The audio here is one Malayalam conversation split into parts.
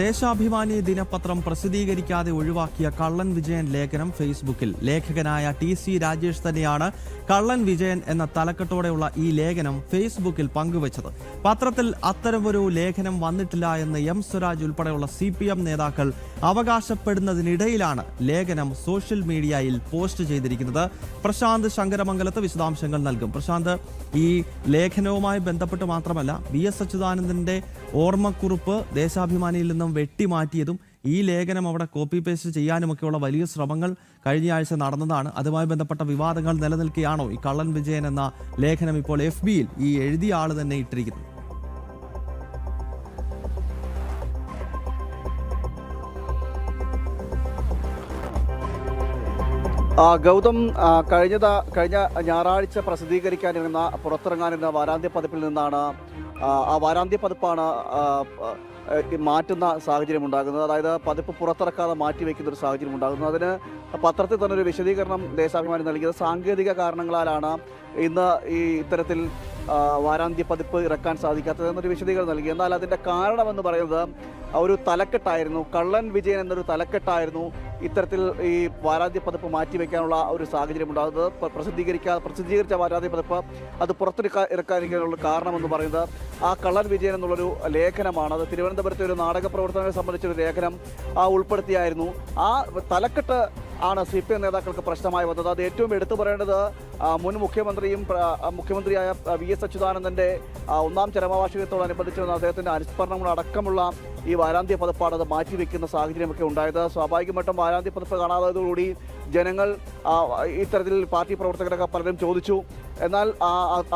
ദേശാഭിമാനി ദിനപത്രം പ്രസിദ്ധീകരിക്കാതെ ഒഴിവാക്കിയ കള്ളൻ വിജയൻ ലേഖനം ഫേസ്ബുക്കിൽ. ലേഖകനായ TC രാജേഷ് തന്നെയാണ് കള്ളൻ വിജയൻ എന്ന തലക്കെട്ടോടെയുള്ള ഈ ലേഖനം ഫേസ്ബുക്കിൽ പങ്കുവച്ചത്. പത്രത്തിൽ അത്തരമൊരു ലേഖനം വന്നിട്ടില്ല എന്ന് M സ്വരാജ് ഉൾപ്പെടെയുള്ള CPM നേതാക്കൾ അവകാശപ്പെടുന്നതിനിടയിലാണ് ലേഖനം സോഷ്യൽ മീഡിയയിൽ പോസ്റ്റ് ചെയ്തിരിക്കുന്നത്. പ്രശാന്ത് ശങ്കരമംഗലത്ത് വിശദാംശങ്ങൾ നൽകും. പ്രശാന്ത്, ഈ ലേഖനവുമായി ബന്ധപ്പെട്ട് മാത്രമല്ല, VS അച്യുതാനന്ദന്റെ ഓർമ്മക്കുറിപ്പ് ദേശാഭിമാനിയിൽ നിന്നും വെട്ടിമാറ്റിയതും ഈ ലേഖനം അവിടെ കോപ്പി പേസ്റ്റ് ചെയ്യാനുമൊക്കെയുള്ള വലിയ ശ്രമങ്ങൾ കഴിഞ്ഞ ആഴ്ച നടന്നതാണ്. അതുമായി ബന്ധപ്പെട്ട വിവാദങ്ങൾ നിലനിൽക്കുകയാണോ ഈ കള്ളൻ വിജയൻ എന്ന ലേഖനം ഇപ്പോൾ FBയിൽ ഈ എഴുതിയ ആൾ തന്നെ ഇട്ടിരിക്കുന്നത്? ഗൗതം, കഴിഞ്ഞ ഞായറാഴ്ച പുറത്തിറങ്ങാനിരുന്ന വാരാന്ത്യ പതിപ്പിൽ നിന്നാണ് ആ വാരാന്ത്യ പതിപ്പാണ് മാറ്റുന്ന സാഹചര്യം ഉണ്ടാകുന്നത്. അതായത് പതിപ്പ് പുറത്തിറക്കാതെ മാറ്റിവെക്കുന്ന ഒരു സാഹചര്യം ഉണ്ടാകുന്നത്. അതിന് പത്രത്തിൽ തന്നെ ഒരു വിശദീകരണം ദേശാഭിമാനി നൽകിയത് സാങ്കേതിക കാരണങ്ങളാലാണ് ഇന്ന് ഇത്തരത്തിൽ വാരാന്ത്യ പതിപ്പ് ഇറക്കാൻ സാധിക്കാത്തത് എന്നൊരു വിശദീകരണം നൽകി. എന്നാൽ അതിൻ്റെ കാരണമെന്ന് പറയുന്നത് ഒരു തലക്കെട്ടായിരുന്നു, കള്ളൻ വിജയൻ എന്നൊരു തലക്കെട്ടായിരുന്നു ഇത്തരത്തിൽ ഈ വാരാന്ത്യ പതിപ്പ് മാറ്റിവെക്കാനുള്ള ഒരു സാഹചര്യം ഉണ്ടാകുന്നത്. പ്രസിദ്ധീകരിച്ച വാരാന്ത്യ പതിപ്പ് അത് ഇറക്കാനുള്ള കാരണമെന്ന് പറയുന്നത് ആ കള്ളൻ വിജയൻ എന്നുള്ളൊരു ലേഖനമാണ്. അത് തിരുവനന്തപുരത്തെ ഒരു നാടക പ്രവർത്തനത്തെ സംബന്ധിച്ചൊരു ലേഖനം ഉൾപ്പെടുത്തിയായിരുന്നു. ആ തലക്കെട്ട് ആണ് CPM നേതാക്കൾക്ക് പ്രശ്നമായി വന്നത്. അത് ഏറ്റവും എടുത്തു പറയേണ്ടത് മുൻ മുഖ്യമന്ത്രിയായ VS അച്യുതാനന്ദൻ്റെ 1ാം ചരമവാർഷികത്തോടനുബന്ധിച്ച് അദ്ദേഹത്തിൻ്റെ അനുസ്മരണങ്ങളടക്കമുള്ള ഈ വാരാന്ത്യ പതിപ്പാണ് അത് മാറ്റിവെക്കുന്ന സാഹചര്യമൊക്കെ ഉണ്ടായത്. സ്വാഭാവികമായിട്ടും വാരാന്ത്യ പതിപ്പ് കാണാതായതോടുകൂടി ജനങ്ങൾ ഇത്തരത്തിൽ പാർട്ടി പ്രവർത്തകരൊക്കെ പലരും ചോദിച്ചു. എന്നാൽ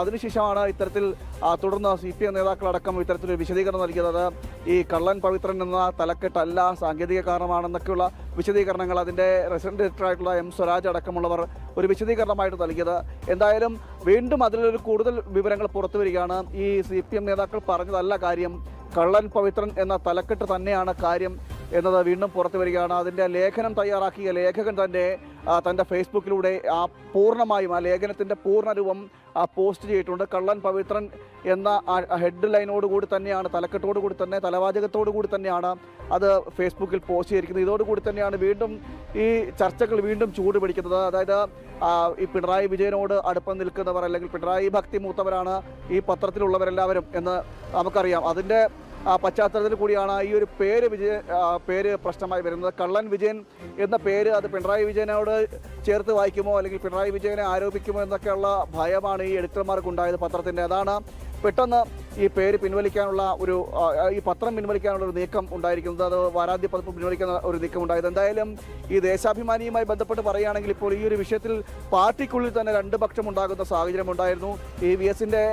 അതിനുശേഷമാണ് ഇത്തരത്തിൽ തുടർന്ന് CPM നേതാക്കളടക്കം ഇത്തരത്തിലൊരു വിശദീകരണം നൽകിയത്. ഈ കള്ളൻ പവിത്രൻ എന്ന തലക്കെട്ടല്ല, സാങ്കേതിക കാരണമാണെന്നൊക്കെയുള്ള വിശദീകരണങ്ങൾ അതിൻ്റെ റെസിഡന്റ് എഡിറ്ററായിട്ടുള്ള M സ്വരാജ് അടക്കമുള്ളവർ ഒരു വിശദീകരണമായിട്ട് നൽകിയത്. എന്തായാലും വീണ്ടും അതിലൊരു കൂടുതൽ വിവരങ്ങൾ പുറത്തു വരികയാണ്. ഈ CPM നേതാക്കൾ പറഞ്ഞതല്ല കാര്യം, കള്ളൻ പവിത്രൻ എന്ന തലക്കെട്ട് തന്നെയാണ് കാര്യം എന്നത് വീണ്ടും പുറത്തു വരികയാണ്. അതിൻ്റെ ലേഖനം തയ്യാറാക്കിയ ലേഖകൻ തന്നെ തൻ്റെ ഫേസ്ബുക്കിലൂടെ പൂർണ്ണമായും ആ ലേഖനത്തിൻ്റെ പൂർണ്ണരൂപം പോസ്റ്റ് ചെയ്തിട്ടുണ്ട്. കള്ളൻ പവിത്രൻ എന്ന ഹെഡ് ലൈനോടുകൂടി തന്നെയാണ്, തലക്കെട്ടോടുകൂടി തന്നെ, തലവാചകത്തോടു കൂടി തന്നെയാണ് അത് ഫേസ്ബുക്കിൽ പോസ്റ്റ് ചെയ്തിരിക്കുന്നത്. ഇതോടുകൂടി തന്നെയാണ് വീണ്ടും ഈ ചർച്ചകൾ വീണ്ടും ചൂട് പിടിക്കുന്നത്. അതായത് ഈ പിണറായി വിജയനോട് അടുപ്പം നിൽക്കുന്നവർ അല്ലെങ്കിൽ പിണറായി ഭക്തി മൂത്തവരാണ് ഈ പത്രത്തിലുള്ളവരെല്ലാവരും എന്ന് നമുക്കറിയാം. അതിൻ്റെ പശ്ചാത്തലത്തിൽ കൂടിയാണ് ഈ ഒരു പേര് പ്രശ്നമായി വരുന്നത്. കള്ളൻ വിജയൻ എന്ന പേര് അത് പിണറായി വിജയനോട് ചേർത്ത് വായിക്കുമോ അല്ലെങ്കിൽ പിണറായി വിജയനെ ആരോപിക്കുമോ എന്നൊക്കെയുള്ള ഭയമാണ് ഈ എഡിറ്റർമാർക്കുണ്ടായത് പത്രത്തിൻ്റെ. അതാണ് പെട്ടെന്ന് ഈ പേര് പിൻവലിക്കാനുള്ള ഈ പത്രം പിൻവലിക്കാനുള്ള ഒരു നീക്കം ഉണ്ടായിരിക്കുന്നത്. അത് വാരാന്ത്യ പതിപ്പ് പിൻവലിക്കുന്ന ഒരു നീക്കം ഉണ്ടായത്. എന്തായാലും ഈ ദേശാഭിമാനിയുമായി ബന്ധപ്പെട്ട് പറയുകയാണെങ്കിൽ ഇപ്പോൾ ഈ ഒരു വിഷയത്തിൽ പാർട്ടിക്കുള്ളിൽ തന്നെ രണ്ട് പക്ഷം ഉണ്ടാകുന്ന സാഹചര്യം ഉണ്ടായിരുന്നു. ഈ VSന്റെ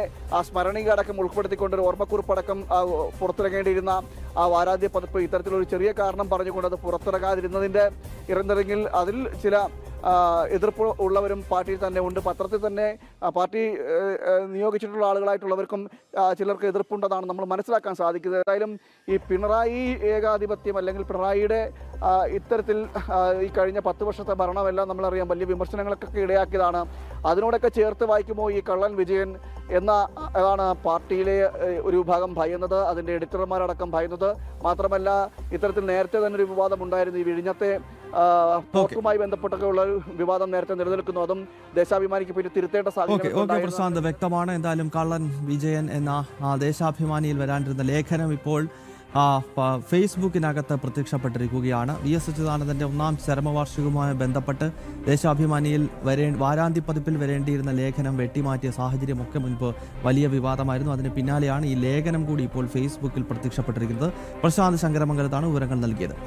സ്മരണിക അടക്കം ഉൾപ്പെടുത്തിക്കൊണ്ടൊരു ഓർമ്മക്കുറിപ്പടക്കം പുറത്തിറങ്ങേണ്ടിയിരുന്ന ആ വാരാന്ത്യ പതിപ്പ് ഇത്തരത്തിലൊരു ചെറിയ കാരണം പറഞ്ഞുകൊണ്ട് അത് പുറത്തിറങ്ങാതിരുന്നതിൻ്റെ ഇറങ്ങിറങ്ങിൽ അതിൽ ചില എതിർപ്പ് ഉള്ളവരും പാർട്ടിയിൽ തന്നെ ഉണ്ട്. പത്രത്തിൽ തന്നെ പാർട്ടി നിയോഗിച്ചിട്ടുള്ള ആളുകളായിട്ടുള്ളവർക്കും ചിലർക്ക് എതിർപ്പുണ്ടെന്നാണ് നമ്മൾ മനസ്സിലാക്കാൻ സാധിക്കുന്നത്. ഏതായാലും ഈ പിണറായി ഏകാധിപത്യം അല്ലെങ്കിൽ പിണറായിയുടെ ഇത്തരത്തിൽ ഈ കഴിഞ്ഞ 10 വർഷത്തെ ഭരണമെല്ലാം നമ്മളറിയാം വലിയ വിമർശനങ്ങൾക്കൊക്കെ ഇടയാക്കിയതാണ്. അതിനോടൊക്കെ ചേർത്ത് വായിക്കുമോ ഈ കള്ളൻ വിജയൻ അതാണ് പാർട്ടിയിലെ ഒരു വിഭാഗം ഭയന്നത്, അതിൻ്റെ എഡിറ്റർമാരടക്കം ഭയന്നത്. മാത്രമല്ല ഇത്തരത്തിൽ നേരത്തെ തന്നെ ഒരു വിവാദം ഉണ്ടായിരുന്നു. ഈ വിഴിഞ്ഞത്തെ പോർട്ടുമായി ബന്ധപ്പെട്ടൊക്കെ ഉള്ള ഒരു വിവാദം നേരത്തെ നിലനിൽക്കുന്നു. അതും ദേശാഭിമാനിക്ക് പിന്നെ തിരുത്തേണ്ട സാഹചര്യം. പ്രശാന്ത്, വ്യക്തമാണ്. എന്തായാലും കള്ളൻ വിജയൻ എന്ന ദേശാഭിമാനിയിൽ വരാനിരുന്ന ലേഖനം ഇപ്പോൾ ഫേസ്ബുക്കിനകത്ത് പ്രത്യക്ഷപ്പെട്ടിരിക്കുകയാണ്. VS അച്യുതാനന്ദന്റെ 1ാം ചരമവാർഷികവുമായി ബന്ധപ്പെട്ട് ദേശാഭിമാനിയിൽ വാരാന്ത്യ പതിപ്പിൽ വരേണ്ടിയിരുന്ന ലേഖനം വെട്ടിമാറ്റിയ സാഹചര്യമൊക്കെ മുൻപ് വലിയ വിവാദമായിരുന്നു. അതിന് പിന്നാലെയാണ് ഈ ലേഖനം കൂടി ഇപ്പോൾ ഫേസ്ബുക്കിൽ പ്രത്യക്ഷപ്പെട്ടിരിക്കുന്നത്. പ്രശാന്ത് ശങ്കരമംഗലത്താണ് വിവരങ്ങൾ നൽകിയത്.